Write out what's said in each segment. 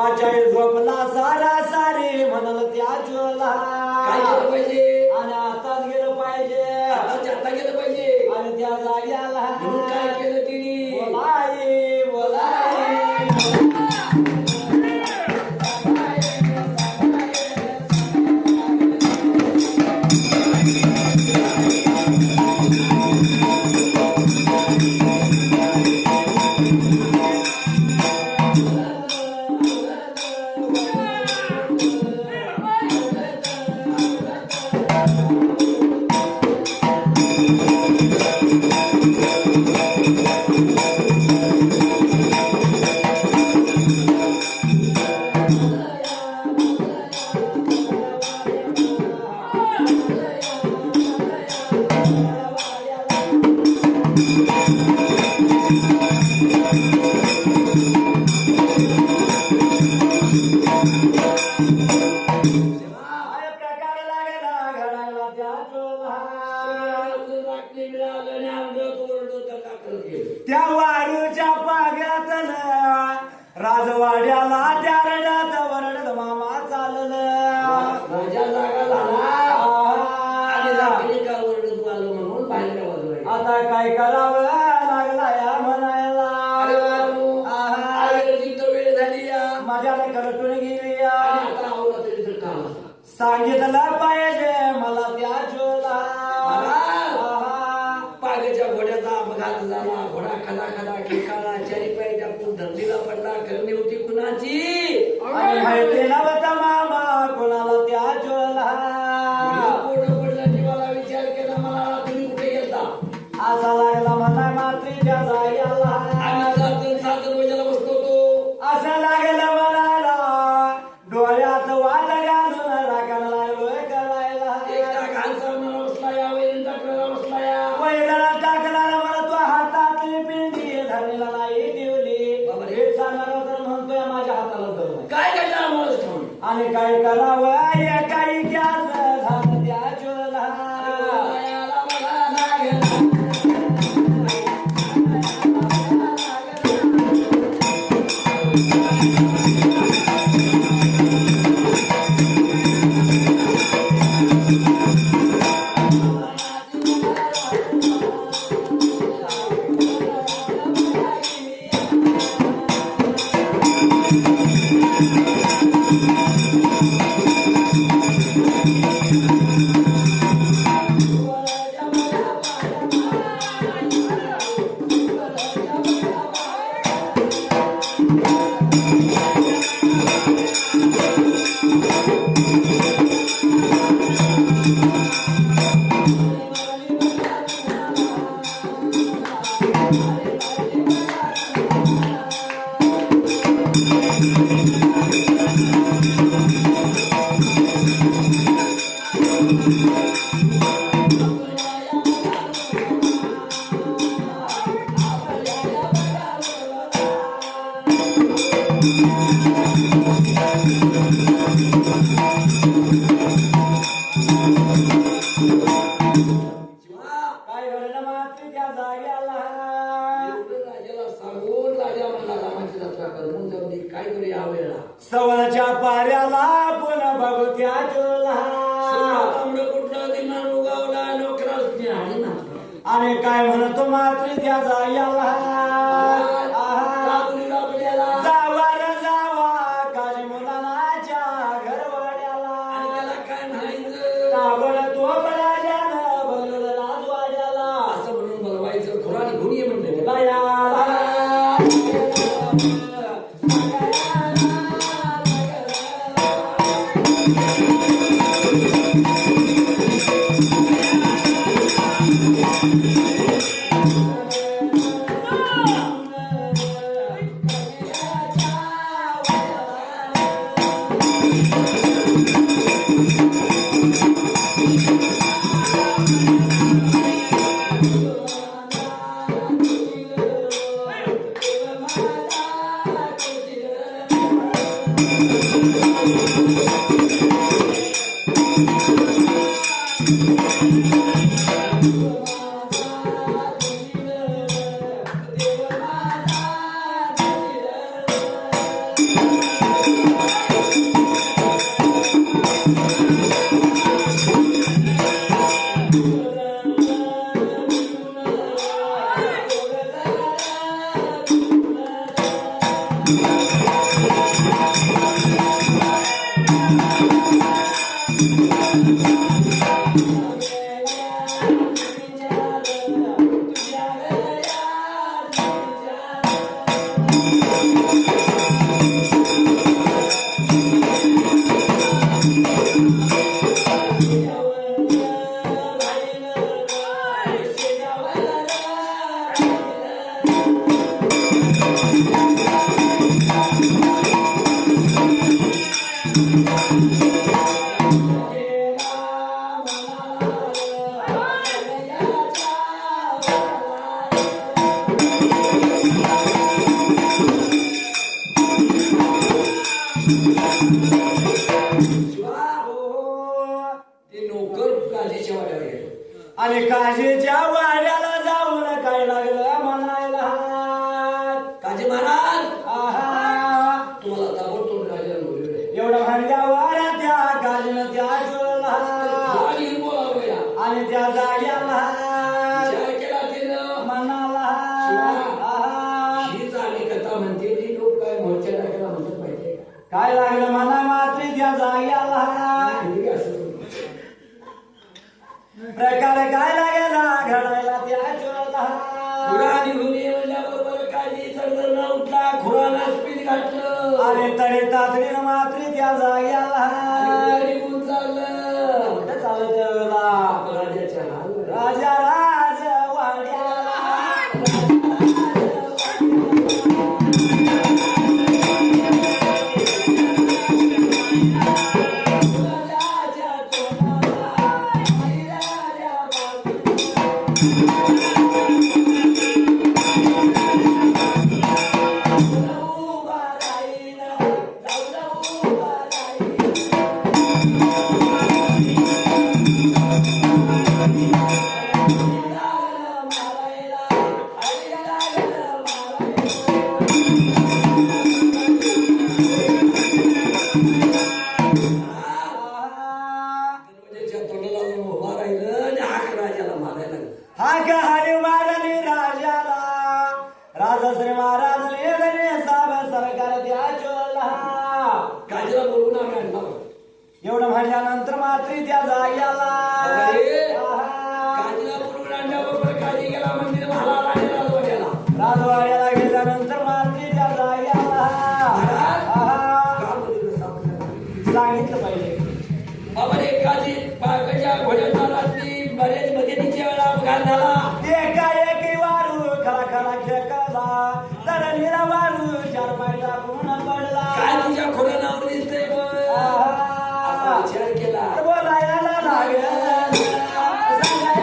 देवाच्या झोपला सारा सारे म्हणाल त्या चोला काय केलं पाहिजे आणि आताच गेलं पाहिजे आता गेलं पाहिजे आणि त्या जाग्याला म्हणून काय केलं तिने बोलाई बोलाई त्या वारूच्या पाग्यातल राजवाड्याला त्या रड्यात वरडत मामा चाललं माझ्या जागा झाला आणि रात्री का ओरडत आलो म्हणून बाहेर वाजवायला आता काय करावं लागला या म्हणायला तिथं वेळ झाली या माझ्याला करटून गेली या आता आवडला तरी तर काम सांगितलं पाहिजे मला त्या चोला पागाच्या घोड्याचा अपघात झाला घोडा खदा खदा ठिकाणा चारी पाय टाकून धरणीला पडला करणी होती कुणाची आणि माहिती नव्हतं मामा कोणाला त्या चोला पोटं पडलं जीवाला विचार केला मला तुम्ही कुठे गेलता असा लागला मला मात्रीच्या जाग्याला आम्ही सातन वजाला बसलो होतो असं लागलं म्हणाला डोळ्यात वाट घालून राखायला लागलोय करायला एकटा घालचा मला बसला या वैरण टाकला बसला या वैरण टाकणार मला तो हातातली पिंडी धरणीला नाही ठेवली बाबा रे. हे सांगणार तर म्हणतोय माझ्या हाताला धरून काय करता आम्हाला ठेवून आणि काय करावं काही गॅस झालं त्या चोला काय घडलं मात्र त्या जाग्याला राजाला सांगून राजा म्हणला रामाची जत्रा कर म्हणून जाऊ दे काय करू या वेळेला सवनाच्या पाऱ्याला पुन्हा बघू त्या चोला तांबडं कुठलं दिमान उगावला नोकरास आणि ना आणि काय म्हणतो मात्र त्या जाग्याला जावा रे जावा काजी मुलाच्या घरवाड्याला त्याला काय म्हणायचं काबड तो बळाल्यानं बलवलं राजवाड्याला असं म्हणून बोलवायचं खुरानी घेऊन ये म्हणलं शिवा हो. ते नोकर काजीच्या वाड्यावर गेले. आणि काशीच्या वाड्याला जाऊन काय लागलं म्हणायला काजी महाराज आहा. तुम्हाला ताबडतोब राजाला बोलवलंय. एवढं म्हणल्यावर त्या काशीनं त्या चोरला जागी बोलावं या. आणि त्या जाग्याला विचार केला तिनं. म्हणाला आहा. हीच आणि कथा म्हणते ती लोक काय मोर्चा टाकायला म्हणतात माहितीये का? काय लागलं म्हणा मात्र त्या जाग्याला किती असं प्रकार काय लागला घडायला त्या चोरला खुरा निघून ये म्हणल्याबरोबर काजी चढलं न उठला. खुराला स्पीड घातलं आणि तडे तातडीनं मात्र त्या जाग्याला आणि निघून चाललं. कुठं चालत त्यावेळेला राजाच्या हाल राजा राज वाड्याला राजाच्या तोंडाला राजा उभा राहील, जाऊला उभा राहील. लागलं मारायला, आई लागलं मारायला. दरवाजाच्या तोंडाला जाऊन उभा राहिलं आणि हाक राजाला मारायला लागलं. हा कहाणी मारली राजाला राजा श्री महाराज साब सरकार त्या चोरला काजीला बोलवून आम्ही आणला होता. एवढं म्हणल्यानंतर मात्र त्या जाग्याला अरे, आहा. काजीला बोलवून आणल्याबरोबर काजी गेला मंदिर महाराज आणि राजवाड्याला. राजवाड्याला गेल्यानंतर मात्र त्या जाग्याला आहा. का बोलवलं सांग? सांगितलं पाहिजे बाबा रे काजी बागाच्या घोड्याच्या रात्री बरेच मदतीच्या वेळा अपघात झाला. एकाएकी वारू खला खला खेकला तर निरा वारू चार पाय टाकून पडला काय तुझ्या खोड्या नावर दिसतंय बघ. असा विचार केला. बोलायला लागलं सांगायला लागलं.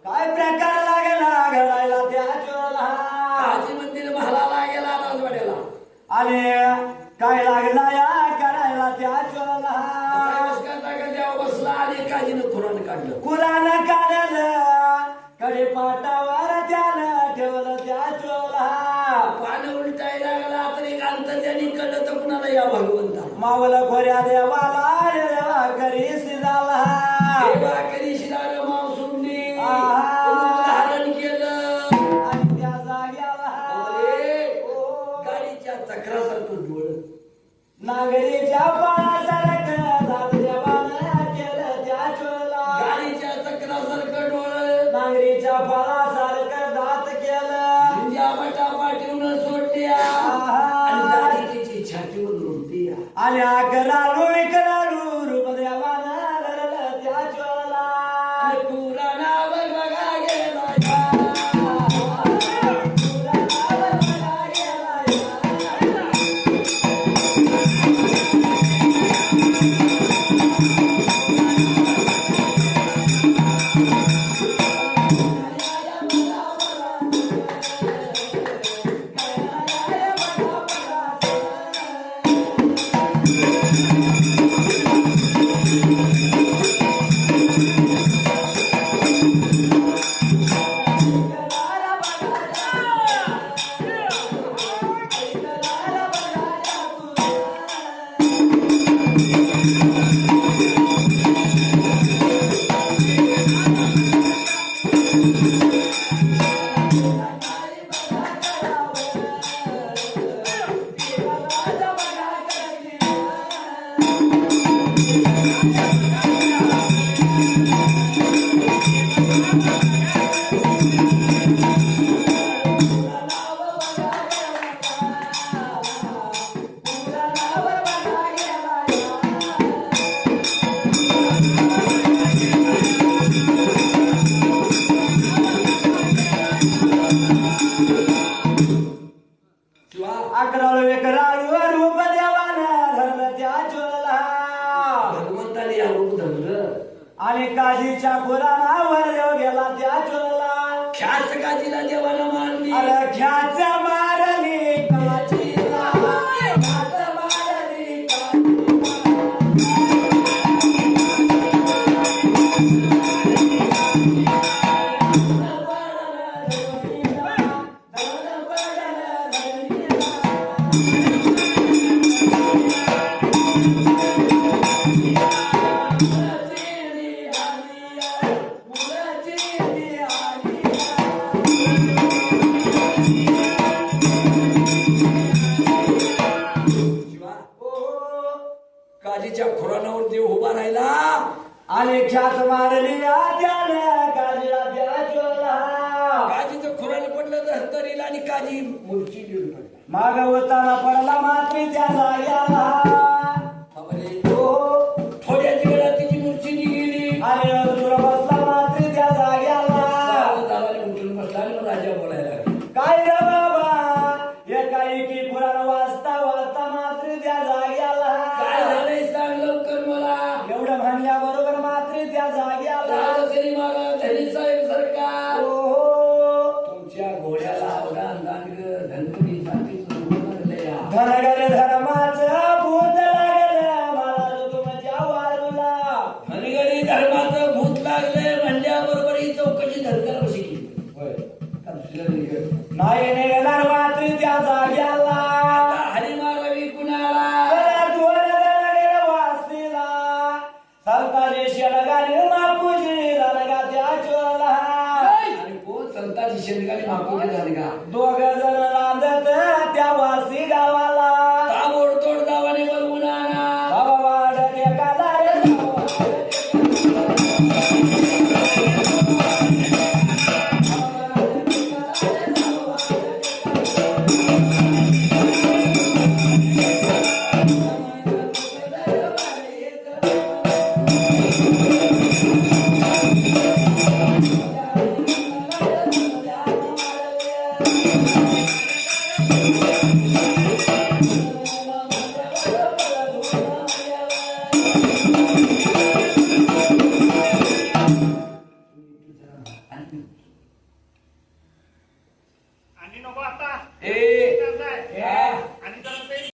काय प्रकार लागला घडायला त्या चोरला काजी मंदिर महालाला गेला राजवाड्याला. आणि काय लागला या करायला त्या चोरला नमस्कार टाका देवा बसला आणि काजीनं खुरान काढलं. कुलानं काढलं कडे पाटावर त्यानं ठेवलं त्या चोरला पान उलटायला लागला तर एक अंतर त्यांनी कळलं तर कुणाला या भगवंता मावला खोऱ्या देवाला देवा करी सिजाला देवा कधी शिराला माव सोडली आहा. धारण केलं. आणि त्या जाग्याला अरे, ओ. गाडीच्या चक्रासारखं डोळ. नागरीच्या पाळासारखं जात देवानं केलं त्या चोरला गाडीच्या चक्रासारखं डोळ. नागरीच्या फळासारखं दात केलं झिंज्या बटा पाठवून सोडल्या आणि दाढी तिची छातीवर लोटली. आणि अकरालू विकरालू रूप देवानं धरलं त्या चोरला आणि पुराणावर बघा गेला पुराणावर बघा गेला. शिवा 11 कराळू रूप देवानं धरलं त्या चोळला भगवंताने या रूप धरलं आणि काजीच्या पुराणावर देव गेला त्या चोळला ख्यास काजीला देवानं मारली अरे ख्याच मारली काजीला ख्याच मारली शिवा काजीच्या खुरानावर देव उभा राहिला आणि ख्याच मारली त्याने काजीला त्या चोळला काजीचं खुरान पडलं तर हत्तरीला आणि काजी मूर्ची घेऊन पडला माग होताना पडला मात्री त्या जाग्याला बाबारे, थोड्या वेळात तिची मूर्ची निघेली आणि दूर बसला मात्री त्या जाग्याला दादाने उठून बसला आणि मग राजा बोलायला लागला. काय रे बाबा एकाएकी पुराण वाचता वाचता मात्री त्या जाग्याला काय झालंय सांग लवकर मला एवढं म्हणल्याबरोबर मात्री त्या जाग्याला राजश्री महाराज धनी साहेब सरकार ओहो तुमच्या घोड्याला अवदान दानग धनगरीसाठी धनगर धर्माचं भूत लागलं मला तुमच्या वारूला धनगरी धर्माचं भूत लागलंय म्हणल्याबरोबर ही चौकशी धनगर शिकली नाही निघणार मात्री त्या जाग्याला हरी मारावी कुणाला वासीला संताजी शेडगारी मापूजी रंगा त्या चोला आणि कोण संताची शेतकरी मागवले झाले का